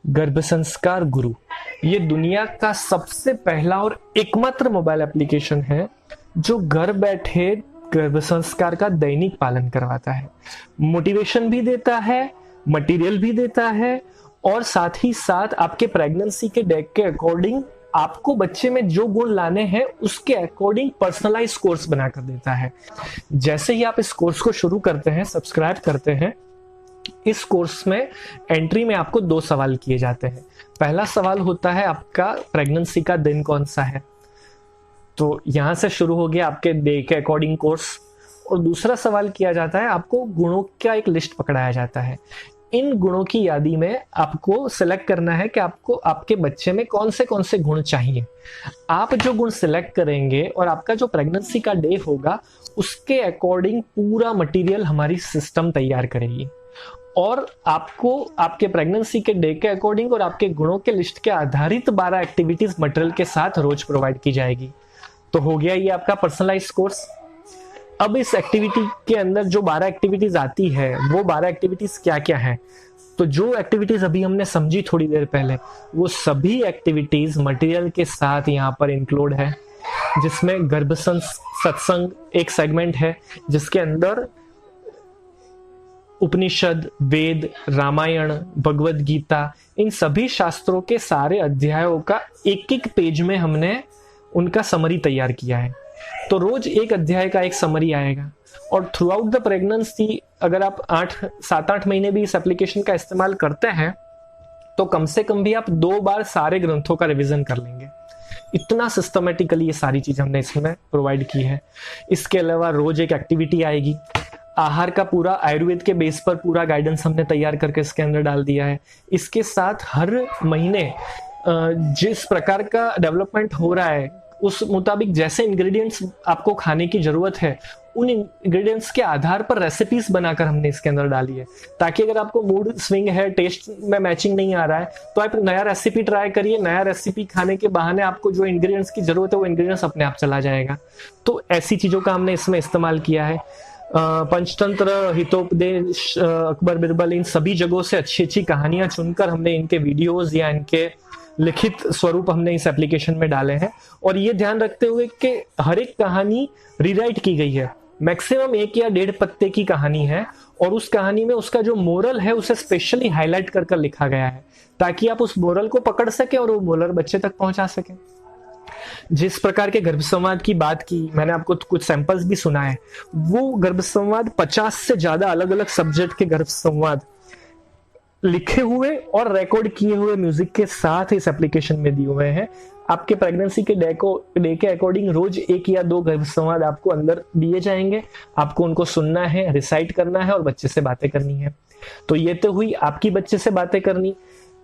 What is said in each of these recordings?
गर्भ संस्कार गुरु ये दुनिया का सबसे पहला और एकमात्र मोबाइल एप्लीकेशन है जो घर बैठे गर्भ संस्कार का दैनिक पालन करवाता है, मोटिवेशन भी देता है, मटेरियल भी देता है और साथ ही साथ आपके प्रेगनेंसी के डेट के अकॉर्डिंग आपको बच्चे में जो गुण लाने हैं उसके अकॉर्डिंग पर्सनलाइज कोर्स बनाकर देता है। जैसे ही आप इस कोर्स को शुरू करते हैं, सब्सक्राइब करते हैं, इस कोर्स में एंट्री में आपको 2 सवाल किए जाते हैं। पहला सवाल होता है आपका प्रेगनेंसी का दिन कौन सा है, तो यहां से शुरू हो गया आपके डे के अकॉर्डिंग कोर्स। और दूसरा सवाल किया जाता है, आपको गुणों का एक लिस्ट पकड़ाया जाता है। इन गुणों की यादी में आपको सिलेक्ट करना है कि आपको आपके बच्चे में कौन से गुण चाहिए। आप जो गुण सिलेक्ट करेंगे और आपका जो प्रेगनेंसी का डे होगा उसके अकॉर्डिंग पूरा मटेरियल हमारी सिस्टम तैयार करेगी और आपको आपके प्रेगनेंसी के डे के अकॉर्डिंग और आपके गुणों के लिस्ट के आधारित 12 एक्टिविटीज मटेरियल के साथ रोज प्रोवाइड की जाएगी। तो हो गया ये आपका पर्सनलाइज कोर्स। अब इस एक्टिविटी के अंदर जो 12 एक्टिविटीज आती है वो 12 एक्टिविटीज क्या क्या है, तो जो एक्टिविटीज अभी हमने समझी थोड़ी देर पहले वो सभी एक्टिविटीज मटेरियल के साथ यहाँ पर इंक्लूड है, जिसमें गर्भ सत्संग एक सेगमेंट है जिसके अंदर उपनिषद, वेद, रामायण, भगवत गीता, इन सभी शास्त्रों के सारे अध्यायों का एक एक पेज में हमने उनका समरी तैयार किया है। तो रोज एक अध्याय का एक समरी आएगा और थ्रू आउट द प्रेगनेंसी अगर आप 7-8 महीने भी इस एप्लीकेशन का इस्तेमाल करते हैं तो कम से कम भी आप 2 बार सारे ग्रंथों का रिवीजन कर लेंगे। इतना सिस्टमेटिकली ये सारी चीज हमने इसमें प्रोवाइड की है। इसके अलावा रोज एक एक्टिविटी आएगी। आहार का पूरा आयुर्वेद के बेस पर पूरा गाइडेंस हमने तैयार करके इसके अंदर डाल दिया है। इसके साथ हर महीने जिस प्रकार का डेवलपमेंट हो रहा है उस मुताबिक जैसे इंग्रेडिएंट्स आपको खाने की जरूरत है उन इंग्रेडिएंट्स के आधार पर रेसिपीज बनाकर हमने इसके अंदर डाली है, ताकि अगर आपको मूड स्विंग है, टेस्ट में मैचिंग नहीं आ रहा है तो आप नया रेसिपी ट्राई करिए। नया रेसिपी खाने के बहाने आपको जो इंग्रेडिएंट्स की जरूरत है वो इंग्रेडिएंट्स अपने आप चला जाएगा। तो ऐसी चीजों का हमने इसमें इस्तेमाल किया है। पंचतंत्र, हितोपदेश, अकबर बिरबल, इन सभी जगहों से अच्छी अच्छी कहानियां चुनकर हमने इनके वीडियोज या इनके लिखित स्वरूप हमने इस एप्लीकेशन में डाले हैं। और ये ध्यान रखते हुए कि हर एक कहानी रीराइट की गई है, मैक्सिमम 1 या 1.5 पत्ते की कहानी है और उस कहानी में उसका जो मोरल है उसे स्पेशली हाईलाइट कर लिखा गया है ताकि आप उस मोरल को पकड़ सके और वो मोरल बच्चे तक पहुंचा सके। जिस प्रकार के गर्भ संवाद की बात की, मैंने आपको कुछ सैंपल्स भी सुनाए। वो गर्भ संवाद 50 से ज्यादा अलग अलग सब्जेक्ट के गर्भ संवाद लिखे हुए और रिकॉर्ड किए हुए म्यूजिक के साथ इस एप्लीकेशन में दिए हुए हैं। आपके प्रेगनेंसी के डे के अकॉर्डिंग रोज 1 या 2 गर्भ संवाद आपको अंदर दिए जाएंगे। आपको उनको सुनना है, रिसाइट करना है और बच्चे से बातें करनी है। तो ये तो हुई आपकी बच्चे से बातें करनी।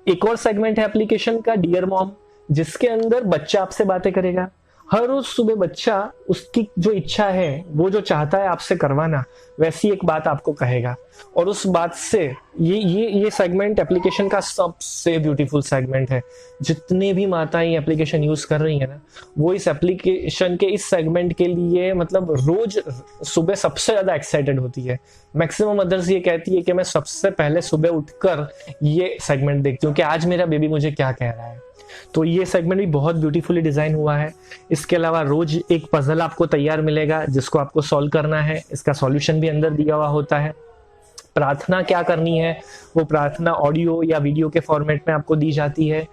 एक और सेगमेंट है एप्लीकेशन का, डियर मॉम, जिसके अंदर बच्चा आपसे बातें करेगा। हर रोज सुबह बच्चा उसकी जो इच्छा है, वो जो चाहता है आपसे करवाना, वैसी एक बात आपको कहेगा और उस बात से ये सेगमेंट एप्लीकेशन का सबसे ब्यूटीफुल सेगमेंट है। जितने भी माताएं एप्लीकेशन यूज कर रही है ना, वो इस एप्लीकेशन के इस सेगमेंट के लिए मतलब रोज सुबह सबसे ज्यादा एक्साइटेड होती है। मैक्सिमम मदर्स ये कहती है कि मैं सबसे पहले सुबह उठकर ये सेगमेंट देखती हूँ कि आज मेरा बेबी मुझे क्या कह रहा है। तो ये सेगमेंट भी बहुत ब्यूटीफुली डिजाइन हुआ है। इसके अलावा रोज एक पजल आपको तैयार मिलेगा जिसको आपको सॉल्व करना है। इसका सॉल्यूशन भी अंदर दिया हुआ होता है। प्रार्थना क्या करनी है वो प्रार्थना ऑडियो या वीडियो के फॉर्मेट में आपको दी जाती है।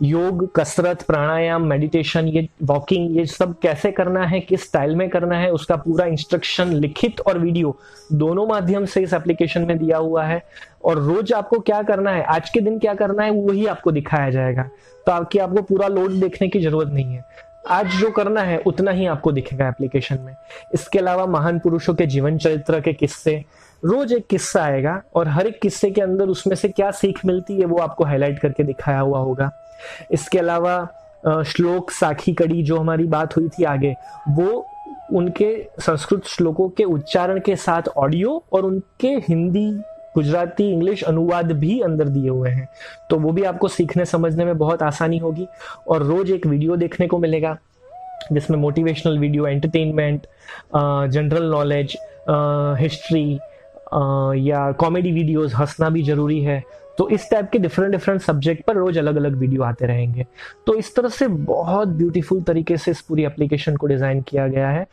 योग, कसरत, प्राणायाम, मेडिटेशन, ये वॉकिंग, ये सब कैसे करना है, किस स्टाइल में करना है, उसका पूरा इंस्ट्रक्शन लिखित और वीडियो दोनों माध्यम से इस एप्लीकेशन में दिया हुआ है। और रोज आपको क्या करना है, आज के दिन क्या करना है, वही आपको दिखाया जाएगा, ताकि आपको पूरा लोड देखने की जरूरत नहीं है। आज जो करना है उतना ही आपको दिखेगा एप्लीकेशन में। इसके अलावा महान पुरुषों के जीवन चरित्र के किस्से, रोज एक किस्सा आएगा और हर एक किस्से के अंदर उसमें से क्या सीख मिलती है वो आपको हाईलाइट करके दिखाया हुआ होगा। इसके अलावा श्लोक, साखी कड़ी, जो हमारी बात हुई थी आगे, वो उनके संस्कृत श्लोकों के उच्चारण के साथ ऑडियो और उनके हिंदी, गुजराती, इंग्लिश अनुवाद भी अंदर दिए हुए हैं। तो वो भी आपको सीखने समझने में बहुत आसानी होगी। और रोज एक वीडियो देखने को मिलेगा जिसमें motivational video, entertainment, general knowledge, history, या कॉमेडी वीडियोस, हंसना भी जरूरी है। तो इस टाइप के डिफरेंट डिफरेंट सब्जेक्ट पर रोज अलग अलग वीडियो आते रहेंगे। तो इस तरह से बहुत ब्यूटीफुल तरीके से इस पूरी एप्लीकेशन को डिजाइन किया गया है।